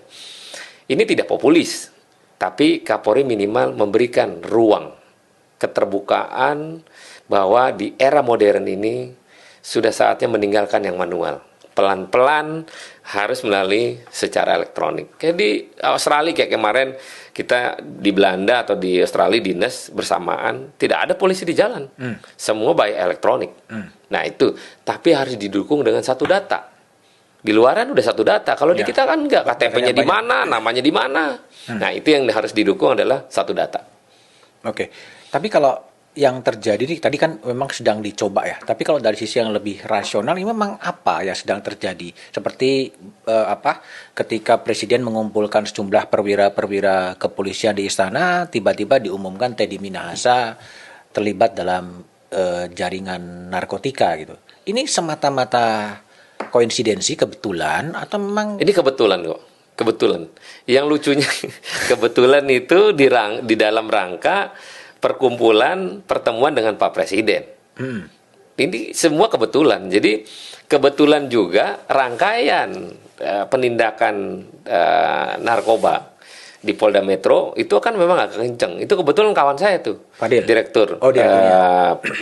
Ini tidak populis, tapi Kapolri minimal memberikan ruang keterbukaan bahwa di era modern ini sudah saatnya meninggalkan yang manual. Pelan-pelan harus melalui secara elektronik. Kayak di Australia, kayak kemarin kita di Belanda atau di Australia dinas bersamaan, tidak ada polisi di jalan. Semua by elektronik. Nah itu, tapi harus didukung dengan satu data. Di luaran udah satu data. Kalau di kita kan enggak, KTP-nya di mana, namanya di mana. Nah itu yang harus didukung adalah satu data. Oke. Tapi kalau yang terjadi ini tadi kan memang sedang dicoba ya. Tapi kalau dari sisi yang lebih rasional ini memang apa yang sedang terjadi? Seperti ketika Presiden mengumpulkan sejumlah perwira-perwira kepolisian di istana, tiba-tiba diumumkan Teddy Minahasa terlibat dalam jaringan narkotika gitu. Ini semata-mata koinsidensi, kebetulan atau memang? Ini kebetulan kok. Kebetulan. Yang lucunya kebetulan itu di dalam rangka pertemuan dengan Pak Presiden. Ini semua kebetulan. Jadi kebetulan juga rangkaian penindakan narkoba di Polda Metro itu kan memang agak kenceng. Itu kebetulan kawan saya tuh, Fadil. Direktur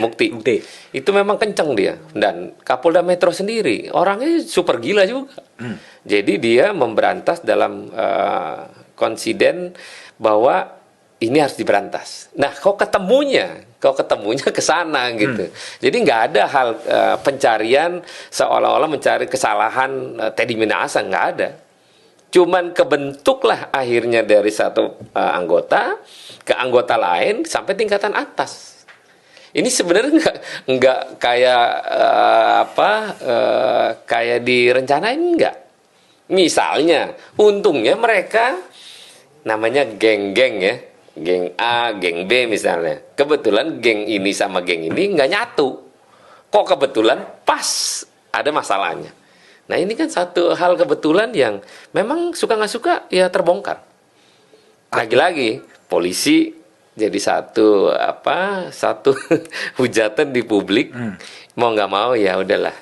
Mukti. Itu memang kenceng dia. Dan Kapolda Metro sendiri orangnya super gila juga. Jadi dia memberantas dalam konsiden bahwa ini harus diberantas. Nah, kok ketemunya ke sana gitu. Jadi nggak ada hal pencarian seolah-olah mencari kesalahan Teddy Minahasa, nggak ada. Cuman kebentuklah akhirnya dari satu anggota ke anggota lain sampai tingkatan atas. Ini sebenarnya nggak kayak kayak direncanain, nggak. Misalnya, untungnya mereka namanya geng-geng ya. Geng A, geng B misalnya. Kebetulan geng ini sama geng ini nggak nyatu. Kok kebetulan pas ada masalahnya. Nah ini kan satu hal kebetulan yang memang suka nggak suka ya terbongkar. Lagi-lagi polisi jadi satu hujatan di publik. Mau nggak mau ya udahlah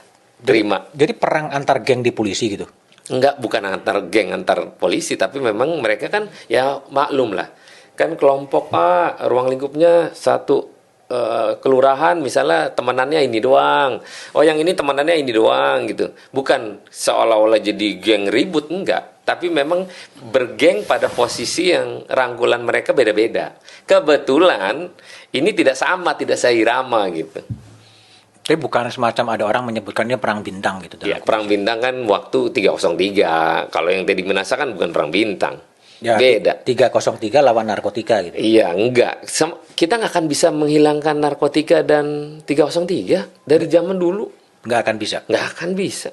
terima. Jadi perang antar geng di polisi gitu? Enggak, bukan antar geng antar polisi, tapi memang mereka kan ya maklum lah. Kan kelompok A ruang lingkupnya satu kelurahan misalnya temanannya ini doang. Oh yang ini temanannya ini doang gitu. Bukan seolah-olah jadi geng ribut, enggak. Tapi memang bergeng pada posisi yang rangkulan mereka beda-beda. Kebetulan ini tidak sama, tidak seirama gitu. Tapi bukan semacam ada orang menyebutkannya perang bintang gitu. Ya, perang bintang kan waktu 303. Kalau yang Teddy Minahasa kan bukan perang bintang. Ya, Beda. 303 lawan narkotika gitu. Iya, enggak. Kita nggak akan bisa menghilangkan narkotika dan 303 dari zaman dulu. Nggak akan bisa. Nggak akan bisa.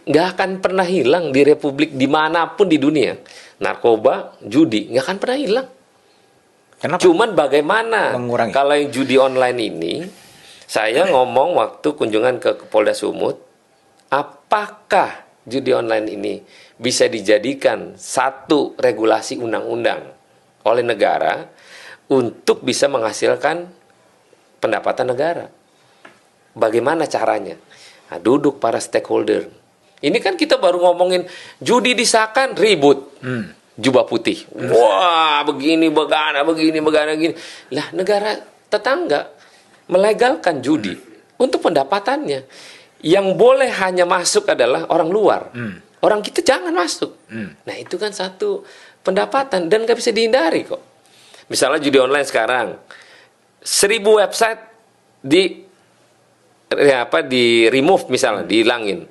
Nggak akan pernah hilang di republik dimanapun di dunia. Narkoba, judi, nggak akan pernah hilang. Kenapa? Cuman bagaimana Mengurangi. kalau yang judi online ini, saya ngomong waktu kunjungan ke Polda Sumut, apakah judi online ini bisa dijadikan satu regulasi undang-undang oleh negara untuk bisa menghasilkan pendapatan negara? Bagaimana caranya? Nah, duduk para stakeholder. Ini kan kita baru ngomongin judi disahkan, ribut. Jubah putih. Wah, begini, begini. Lah, negara tetangga melegalkan judi untuk pendapatannya. Yang boleh hanya masuk adalah orang luar. Orang kita jangan masuk. Nah, itu kan satu pendapatan dan nggak bisa dihindari kok. Misalnya judi online sekarang, 1000 website di remove misalnya, dihilangin.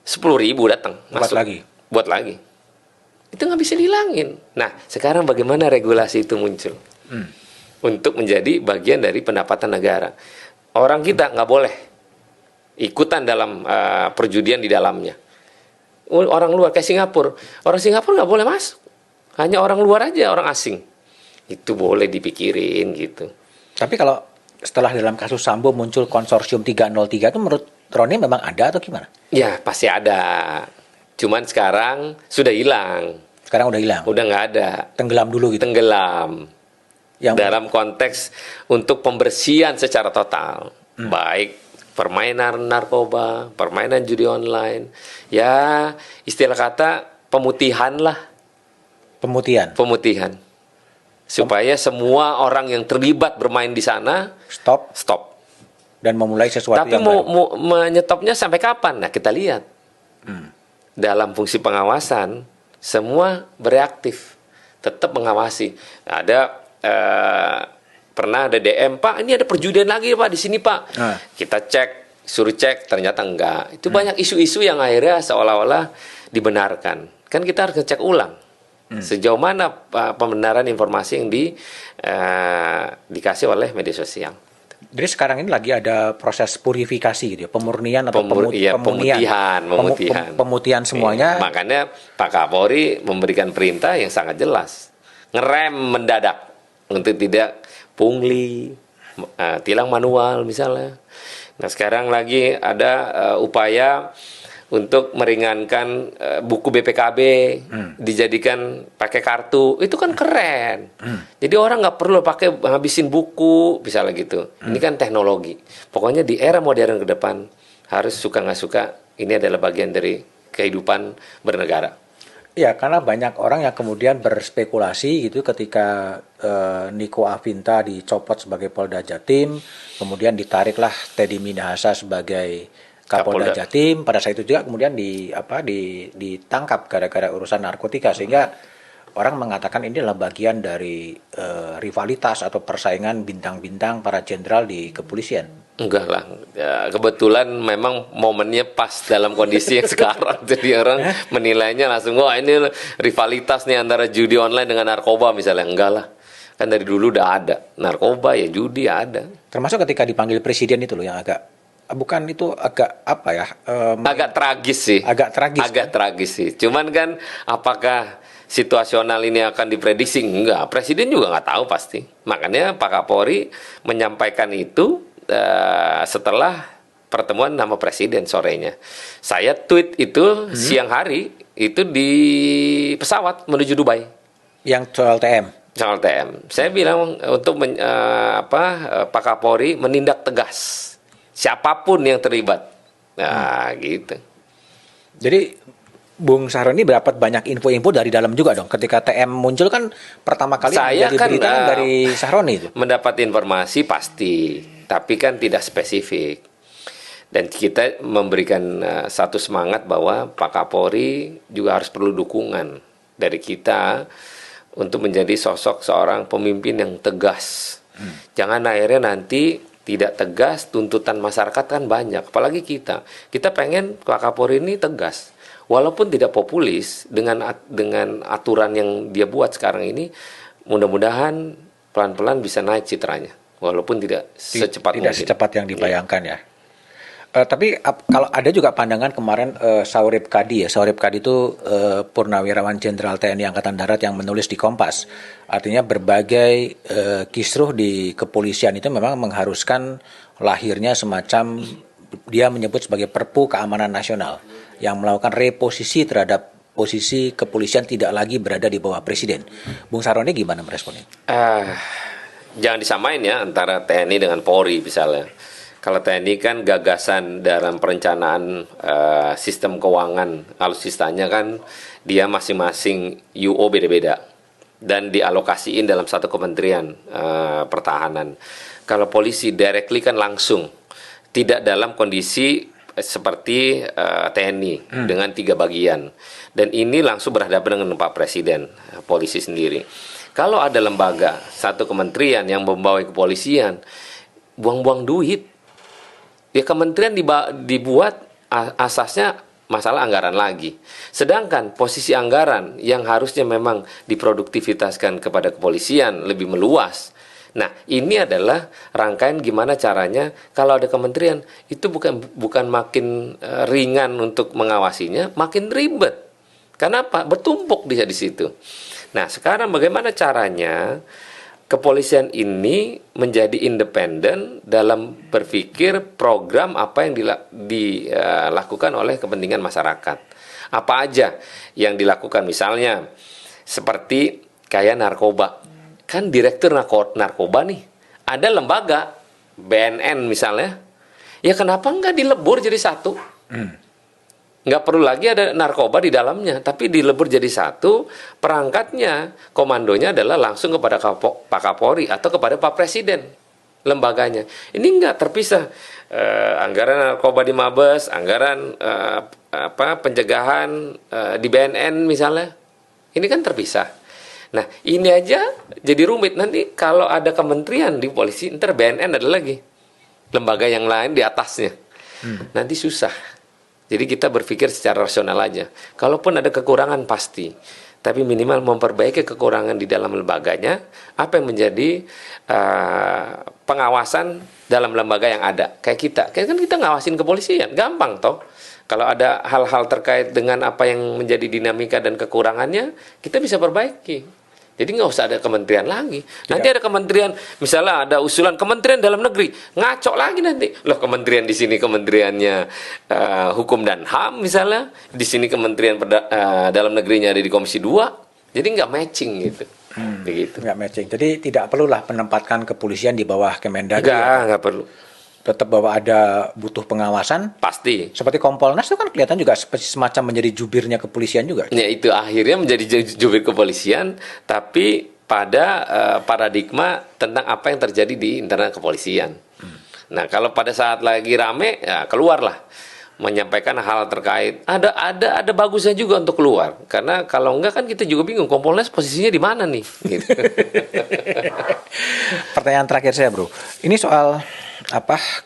10.000 datang masuk. Buat lagi. Itu nggak bisa dihilangin. Nah, sekarang bagaimana regulasi itu muncul? Untuk menjadi bagian dari pendapatan negara. Orang kita nggak boleh ikutan dalam perjudian di dalamnya. Orang luar kayak Singapura. Orang Singapura nggak boleh masuk. Hanya orang luar aja, orang asing. Itu boleh dipikirin gitu. Tapi kalau setelah dalam kasus Sambo muncul konsorsium 303 itu menurut Roni memang ada atau gimana? Ya, pasti ada. Cuman sekarang sudah hilang. Sekarang udah hilang. Udah nggak ada. Tenggelam dulu gitu. Tenggelam. Yang Dalam konteks untuk pembersihan secara total. Baik permainan narkoba, permainan judi online. Ya, istilah kata pemutihan lah. Pemutihan. Supaya semua orang yang terlibat bermain di sana stop. Dan memulai sesuatu Tapi yang mau menyetopnya sampai kapan? Nah, kita lihat. Dalam fungsi pengawasan, semua bereaktif, tetap mengawasi. Ada pernah ada DM, Pak, ini ada perjudian lagi Pak di sini Pak. Kita suruh cek, ternyata enggak. Itu banyak isu-isu yang akhirnya seolah-olah dibenarkan. Kan kita harus ngecek ulang. Sejauh mana pembenaran informasi yang dikasih oleh media sosial. Jadi sekarang ini lagi ada proses purifikasi gitu ya, pemurnian atau pemutihan semuanya. Makanya Pak Kapolri memberikan perintah yang sangat jelas, ngerem mendadak untuk tidak pungli, tilang manual misalnya. Nah, sekarang lagi ada upaya untuk meringankan buku BPKB dijadikan pakai kartu. Itu kan keren. Jadi orang nggak perlu pakai ngabisin buku misalnya gitu. Ini kan teknologi. Pokoknya di era modern ke depan harus suka nggak suka, ini adalah bagian dari kehidupan bernegara. Ya, karena banyak orang yang kemudian berspekulasi gitu ketika Niko Afinta dicopot sebagai Polda Jatim, kemudian ditariklah Teddy Minahasa sebagai Kapolda Jatim. Pada saat itu juga kemudian ditangkap gara-gara urusan narkotika, sehingga orang mengatakan ini adalah bagian dari rivalitas atau persaingan bintang-bintang para jenderal di kepolisian. Enggak lah, ya, kebetulan memang momennya pas dalam kondisi yang sekarang. Jadi orang menilainya langsung, wah ini rivalitas nih antara judi online dengan narkoba misalnya. Enggak lah, kan dari dulu udah ada narkoba ya, judi ada. Termasuk ketika dipanggil presiden itu loh yang agak agak tragis sih. Agak tragis sih. Cuman kan apakah situasional ini akan diprediksi? Enggak. Presiden juga nggak tahu pasti. Makanya Pak Kapolri menyampaikan itu setelah pertemuan sama presiden sorenya. Saya tweet itu siang hari itu di pesawat menuju Dubai. Yang soal TM. Soal TM. Saya bilang untuk Pak Kapolri menindak tegas siapapun yang terlibat. Nah, gitu. Jadi Bung Sahroni dapat banyak info-info dari dalam juga dong. Ketika TM muncul kan pertama kali menjadi berita dari Sahroni itu. Mendapat informasi pasti, tapi kan tidak spesifik. Dan kita memberikan satu semangat bahwa Pak Kapolri juga harus perlu dukungan dari kita untuk menjadi sosok seorang pemimpin yang tegas. Jangan akhirnya nanti tidak tegas, tuntutan masyarakat kan banyak, apalagi kita pengen Pak Kapolri ini tegas. walaupun tidak populis dengan aturan yang dia buat sekarang ini, mudah-mudahan pelan-pelan bisa naik citranya, walaupun tidak secepat Tidak mungkin. secepat yang dibayangkan ya. Tapi kalau ada juga pandangan kemarin Saurip Kadi ya, Saurip Kadi itu Purnawirawan Jenderal TNI Angkatan Darat yang menulis di Kompas. Artinya berbagai kisruh di kepolisian itu memang mengharuskan lahirnya semacam dia menyebut sebagai Perpu Keamanan Nasional yang melakukan reposisi terhadap posisi kepolisian tidak lagi berada di bawah presiden. Bung Saroni gimana meresponnya? Jangan disamain ya antara TNI dengan Polri misalnya. Kalau TNI kan gagasan dalam perencanaan sistem keuangan alutsistanya kan dia masing-masing UO beda-beda dan dialokasiin dalam satu kementerian pertahanan. Kalau polisi directly kan langsung, tidak dalam kondisi seperti TNI dengan 3 bagian. Dan ini langsung berhadapan dengan Pak Presiden, polisi sendiri. Kalau ada lembaga, satu kementerian yang membawa kepolisian, buang-buang duit. Ya kementerian dibuat asasnya masalah anggaran lagi. Sedangkan posisi anggaran yang harusnya memang diproduktivitaskan kepada kepolisian lebih meluas. Nah, ini adalah rangkaian gimana caranya kalau ada kementerian itu bukan makin ringan untuk mengawasinya, makin ribet. Kenapa? Bertumpuk dia di situ. Nah, sekarang bagaimana caranya kepolisian ini menjadi independen dalam berpikir program apa yang dilakukan oleh kepentingan masyarakat. Apa aja yang dilakukan, misalnya seperti kayak narkoba. Kan direktur narkoba nih, ada lembaga BNN misalnya. Ya kenapa nggak dilebur jadi satu? Nggak perlu lagi ada narkoba di dalamnya, tapi dilebur jadi satu, perangkatnya, komandonya adalah langsung kepada Pak Kapolri atau kepada Pak Presiden, lembaganya. Ini nggak terpisah. Anggaran narkoba di Mabes, anggaran pencegahan di BNN misalnya, ini kan terpisah. Nah, ini aja jadi rumit. Nanti kalau ada kementerian di polisi, ntar BNN ada lagi lembaga yang lain di atasnya. Nanti susah. Jadi kita berpikir secara rasional aja. Kalaupun ada kekurangan pasti, tapi minimal memperbaiki kekurangan di dalam lembaganya. Apa yang menjadi pengawasan dalam lembaga yang ada? Kayak kita, kan kita ngawasin kepolisian, gampang toh. Kalau ada hal-hal terkait dengan apa yang menjadi dinamika dan kekurangannya, kita bisa perbaiki. Jadi nggak usah ada kementerian lagi. Nanti ada kementerian, misalnya ada usulan kementerian dalam negeri, ngaco lagi nanti. Loh, kementerian di sini kementeriannya hukum dan HAM misalnya, di sini kementerian dalam negerinya ada di Komisi 2. Jadi nggak matching gitu. Begitu. Nggak matching. Jadi tidak perlulah penempatkan kepolisian di bawah Kemendagri. Nggak perlu. Tetap bahwa ada butuh pengawasan. Pasti. Seperti Kompolnas itu kan kelihatan juga semacam menjadi jubirnya kepolisian juga. Ya itu akhirnya menjadi jubir kepolisian, tapi pada paradigma tentang apa yang terjadi di internal kepolisian. Nah kalau pada saat lagi rame, ya keluarlah menyampaikan hal terkait. Ada bagusnya juga untuk keluar, karena kalau enggak kan kita juga bingung Kompolnas posisinya di mana nih. Gitu. Pertanyaan terakhir saya, Bro. Ini soal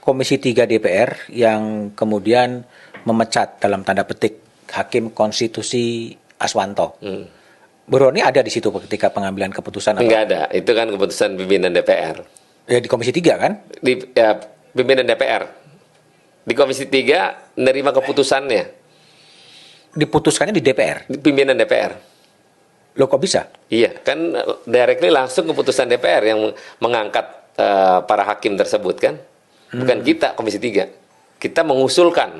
Komisi 3 DPR yang kemudian memecat dalam tanda petik Hakim Konstitusi Aswanto. Bu Roni ada di situ ketika pengambilan keputusan? Enggak ada, itu kan keputusan pimpinan DPR. Ya di Komisi 3 kan? Pimpinan DPR. Di Komisi 3 menerima keputusannya. Diputuskannya di DPR? Di pimpinan DPR. Loh kok bisa? Iya, kan directly langsung keputusan DPR yang mengangkat para hakim tersebut kan. Bukan kita, Komisi 3. Kita mengusulkan.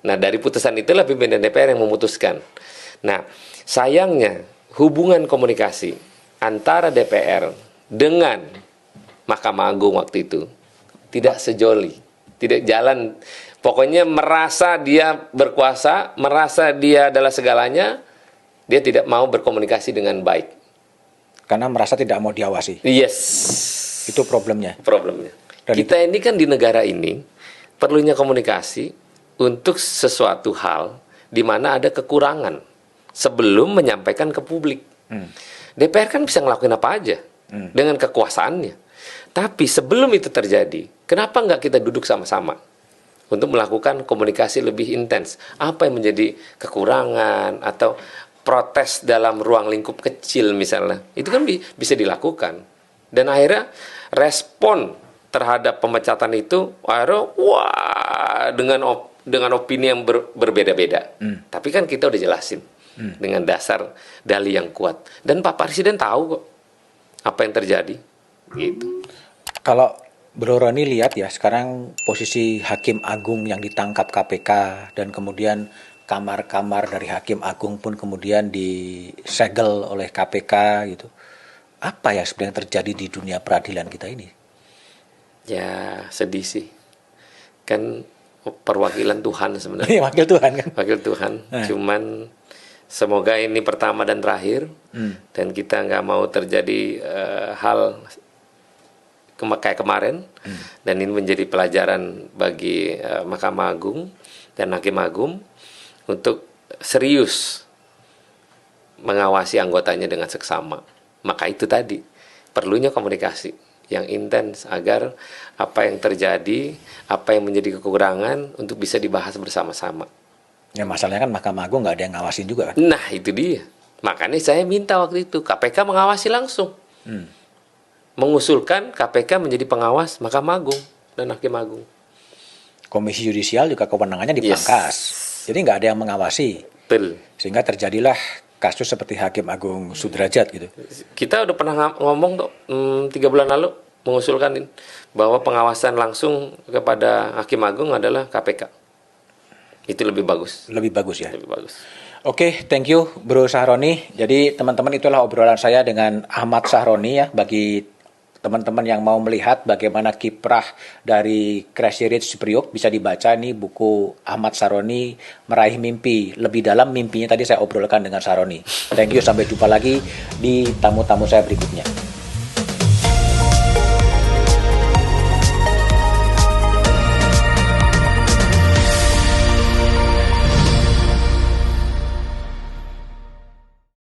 Nah, dari putusan itulah pimpinan DPR yang memutuskan. Nah, sayangnya hubungan komunikasi antara DPR dengan Mahkamah Agung waktu itu tidak sejoli, tidak jalan. Pokoknya merasa dia berkuasa, merasa dia adalah segalanya, dia tidak mau berkomunikasi dengan baik. Karena merasa tidak mau diawasi. Yes. Itu problemnya. Dan kita ini kan di negara ini perlunya komunikasi untuk sesuatu hal di mana ada kekurangan sebelum menyampaikan ke publik. DPR kan bisa ngelakuin apa aja dengan kekuasaannya. Tapi sebelum itu terjadi, kenapa nggak kita duduk sama-sama untuk melakukan komunikasi lebih intens. Apa yang menjadi kekurangan atau protes dalam ruang lingkup kecil misalnya, itu kan bisa dilakukan. Dan akhirnya respon terhadap pemecatan itu akhirnya wah dengan opini yang berbeda-beda. Tapi kan kita udah jelasin dengan dasar dalih yang kuat. Dan Pak Presiden tahu kok apa yang terjadi. Gitu. Kalau Bro Roni lihat ya, sekarang posisi Hakim Agung yang ditangkap KPK dan kemudian kamar-kamar dari Hakim Agung pun kemudian disegel oleh KPK gitu. Apa ya sebenarnya terjadi di dunia peradilan kita ini? Ya sedih sih. Kan perwakilan Tuhan sebenarnya. Ini wakil Tuhan kan? Wakil Tuhan. Cuman semoga ini pertama dan terakhir. Dan kita nggak mau terjadi hal kayak kemarin. Dan ini menjadi pelajaran bagi Mahkamah Agung dan Hakim Agung untuk serius mengawasi anggotanya dengan seksama. Maka itu tadi perlunya komunikasi yang intens agar apa yang terjadi, apa yang menjadi kekurangan untuk bisa dibahas bersama-sama. Ya masalahnya kan Mahkamah Agung nggak ada yang ngawasin juga kan? Nah itu dia. Makanya saya minta waktu itu KPK mengawasi langsung. Mengusulkan KPK menjadi pengawas Mahkamah Agung dan Hakim Agung. Komisi Yudisial juga kewenangannya dipangkas. Jadi nggak ada yang mengawasi. Betul. Sehingga terjadilah kasus seperti Hakim Agung Sudrajat gitu. Kita udah pernah ngomong tuh 3 bulan lalu mengusulkan bahwa pengawasan langsung kepada Hakim Agung adalah KPK. Itu lebih bagus. Lebih bagus ya. Lebih bagus. Oke, thank you Bro Sahroni. Jadi teman-teman itulah obrolan saya dengan Ahmad Sahroni ya. Bagi teman-teman yang mau melihat bagaimana kiprah dari Crazy Rich Priok, bisa dibaca nih buku Ahmad Sahroni Meraih Mimpi. Lebih dalam mimpinya tadi saya obrolkan dengan Sahroni. Thank you, sampai jumpa lagi di tamu-tamu saya berikutnya.